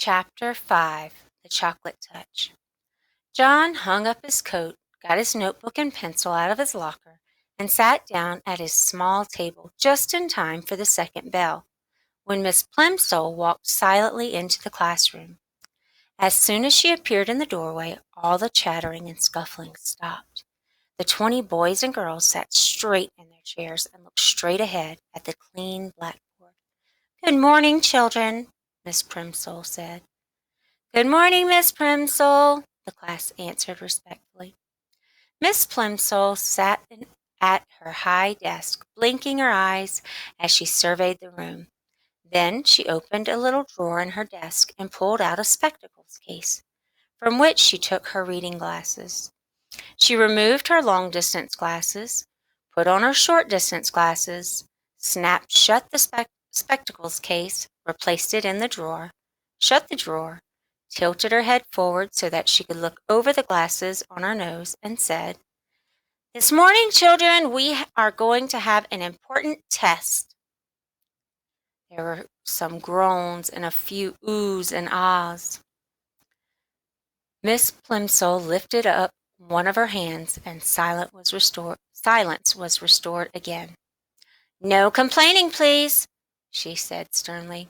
Chapter 5 The Chocolate Touch. John hung up his coat, got his notebook and pencil out of his locker, and sat down at his small table just in time for the second bell, when Miss Plimsoll walked silently into the classroom. As soon as she appeared in the doorway, all the chattering and scuffling stopped. The 20 boys and girls sat straight in their chairs and looked straight ahead at the clean blackboard. "Good morning, children," Miss Plimsoll said. "Good morning, Miss Plimsoll," the class answered respectfully. Miss Plimsoll sat at her high desk, blinking her eyes as she surveyed the room. Then she opened a little drawer in her desk and pulled out a spectacles case, from which she took her reading glasses. She removed her long-distance glasses, put on her short-distance glasses, snapped shut the spectacles case, replaced it in the drawer, shut the drawer, tilted her head forward so that she could look over the glasses on her nose, and said, "This morning, children, we are going to have an important test." There were some groans and a few oohs and ahs. Miss Plimsoll lifted up one of her hands, and silence was restored again. "No complaining, please," she said sternly.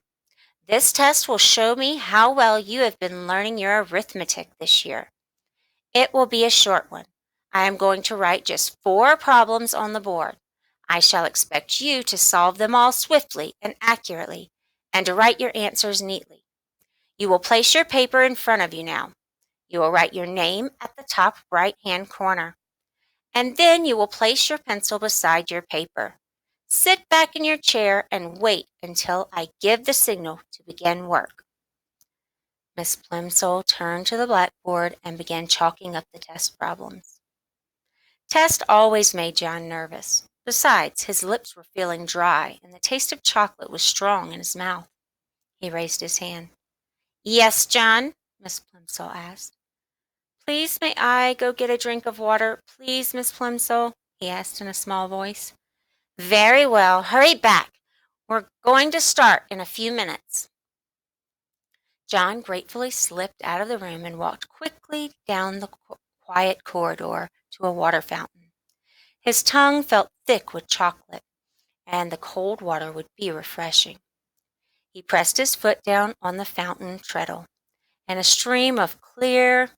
"This test will show me how well you have been learning your arithmetic this year. It will be a short one. I am going to write just 4 problems on the board. I shall expect you to solve them all swiftly and accurately, and to write your answers neatly. You will place your paper in front of you now. You will write your name at the top right-hand corner, and then you will place your pencil beside your paper. Sit back in your chair and wait until I give the signal to begin work." Miss Plimsoll turned to the blackboard and began chalking up the test problems. Test always made John nervous. Besides, his lips were feeling dry, and the taste of chocolate was strong in his mouth. He raised his hand. "Yes, John?" Miss Plimsoll asked. "Please, may I go get a drink of water? Please, Miss Plimsoll?" he asked in a small voice. "Very well. Hurry back. We're going to start in a few minutes." John gratefully slipped out of the room and walked quickly down the quiet corridor to a water fountain. His tongue felt thick with chocolate, and the cold water would be refreshing. He pressed his foot down on the fountain treadle, and a stream of clear,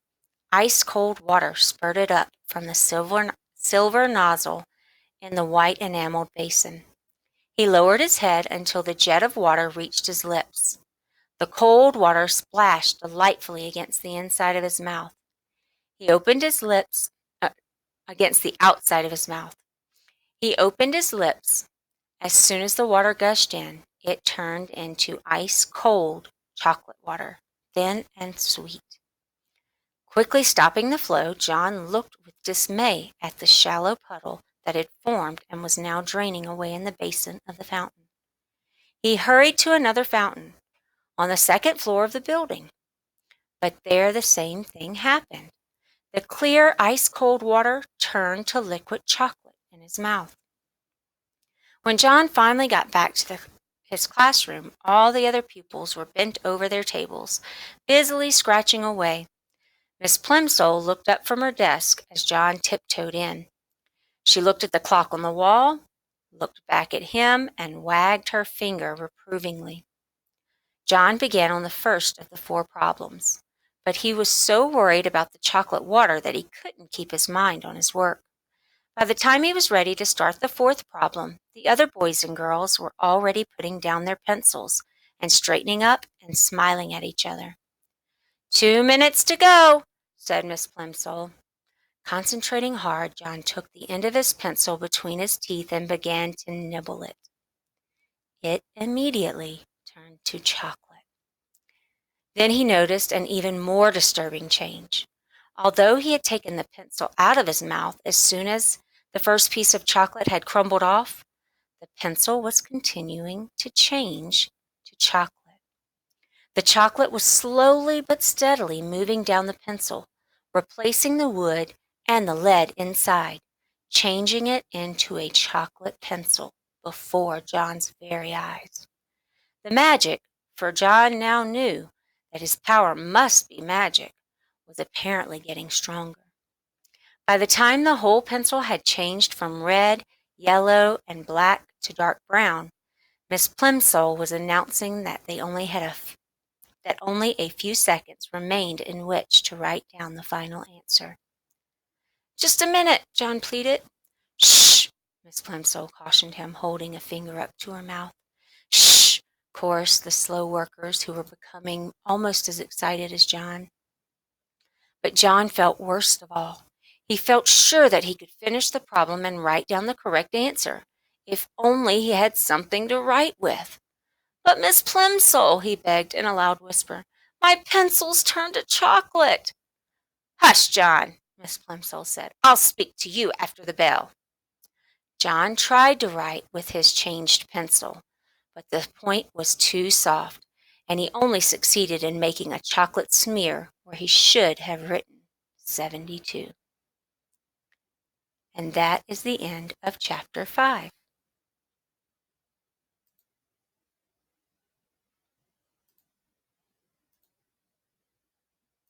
ice-cold water spurted up from the silver nozzle in the white enameled basin. He lowered his head until the jet of water reached his lips. The cold water splashed delightfully against the inside of his mouth. He opened his lips against the outside of his mouth. He opened his lips. As soon as the water gushed in, it turned into ice-cold chocolate water, thin and sweet. Quickly stopping the flow, John looked with dismay at the shallow puddle that had formed and was now draining away in the basin of the fountain. He hurried to another fountain on the second floor of the building. But there the same thing happened. The clear, ice-cold water turned to liquid chocolate in his mouth. When John finally got back to his classroom, all the other pupils were bent over their tables, busily scratching away. Miss Plimsoll looked up from her desk as John tiptoed in. She looked at the clock on the wall, looked back at him, and wagged her finger reprovingly. John began on the first of the 4 problems, but he was so worried about the chocolate water that he couldn't keep his mind on his work. By the time he was ready to start the 4th problem, the other boys and girls were already putting down their pencils and straightening up and smiling at each other. 2 minutes to go," said Miss Plimsoll. Concentrating hard, John took the end of his pencil between his teeth and began to nibble it. It immediately turned to chocolate. Then he noticed an even more disturbing change. Although he had taken the pencil out of his mouth as soon as the first piece of chocolate had crumbled off, the pencil was continuing to change to chocolate. The chocolate was slowly but steadily moving down the pencil, replacing the wood and the lead inside, changing it into a chocolate pencil before John's very eyes. The magic, for John now knew that his power must be magic, was apparently getting stronger. By the time the whole pencil had changed from red, yellow, and black to dark brown, Miss Plimsoll was announcing that only a few seconds remained in which to write down the final answer. "Just a minute," John pleaded. "Shh!" Miss Plimsoll cautioned him, holding a finger up to her mouth. "Shh!" chorused the slow workers, who were becoming almost as excited as John. But John felt worst of all. He felt sure that he could finish the problem and write down the correct answer, if only he had something to write with. "But Miss Plimsoll," he begged in a loud whisper, "my pencil's turned to chocolate." "Hush, John," Miss Plimsoll said. "I'll speak to you after the bell." John tried to write with his changed pencil, but the point was too soft, and he only succeeded in making a chocolate smear where he should have written 72. And that is the end of chapter 5.